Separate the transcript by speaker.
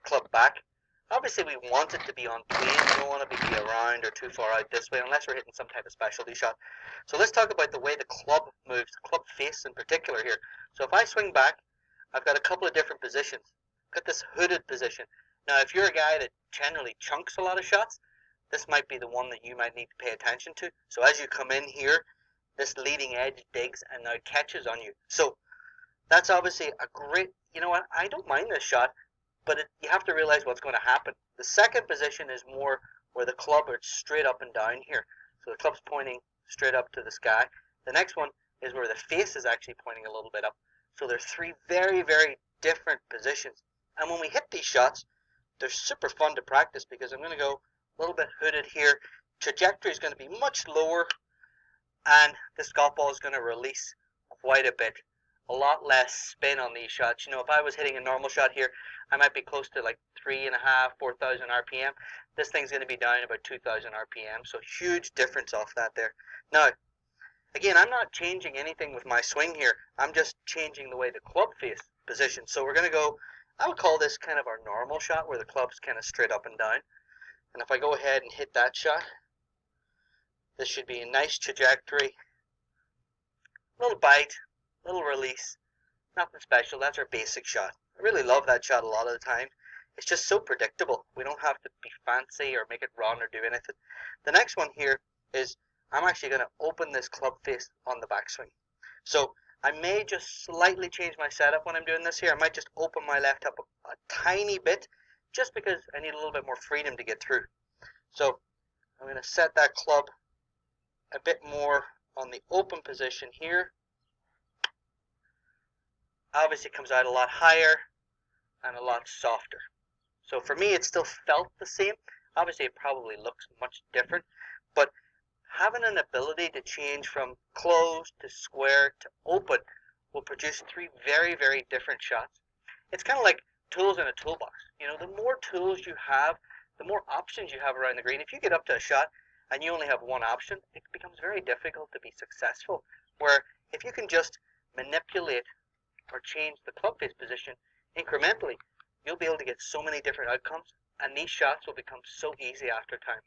Speaker 1: club back. Obviously, we want it to be on plane. We don't want to be around or too far out this way unless we're hitting some type of specialty shot. So let's talk about the way the club moves, the club face in particular here. So if I swing back, I've got a couple of different positions. I've got this hooded position. Now, if you're a guy that generally chunks a lot of shots, this might be the one that you might need to pay attention to. So as you come in here, this leading edge digs and now catches on you. So that's obviously a great, you know what, I don't mind this shot, but you have to realize what's going to happen. The second position is more where the club is straight up and down here. So the club's pointing straight up to the sky. The next one is where the face is actually pointing a little bit up. So there's three very, very different positions. And when we hit these shots, they're super fun to practice because I'm going to go a little bit hooded here. Trajectory is going to be much lower, and this golf ball is going to release quite a bit. A lot less spin on these shots. You know, if I was hitting a normal shot here, I might be close to like 3.5, 4,000 RPM. This thing's going to be down about 2,000 RPM, so huge difference off that there. Now, again, I'm not changing anything with my swing here. I'm just changing the way the club face position. So we're going to go, I would call this kind of our normal shot where the club's kind of straight up and down. And if I go ahead and hit that shot, this should be a nice trajectory. Little bite, little release, nothing special. That's our basic shot. I really love that shot a lot of the time. It's just so predictable. We don't have to be fancy or make it run or do anything. The next one here is I'm actually going to open this club face on the backswing. So I may just slightly change my setup when I'm doing this here. I might just open my left up a tiny bit just because I need a little bit more freedom to get through. So I'm going to set that club a bit more on the open position here. Obviously it comes out a lot higher and a lot softer. So for me, it still felt the same. Obviously it probably looks much different, but having an ability to change from closed to square to open will produce three very, very different shots. It's kind of like tools in a toolbox. You know, the more tools you have, the more options you have around the green. If you get up to a shot and you only have one option, it becomes very difficult to be successful. Where if you can just manipulate or change the club face position incrementally, you'll be able to get so many different outcomes, and these shots will become so easy after time.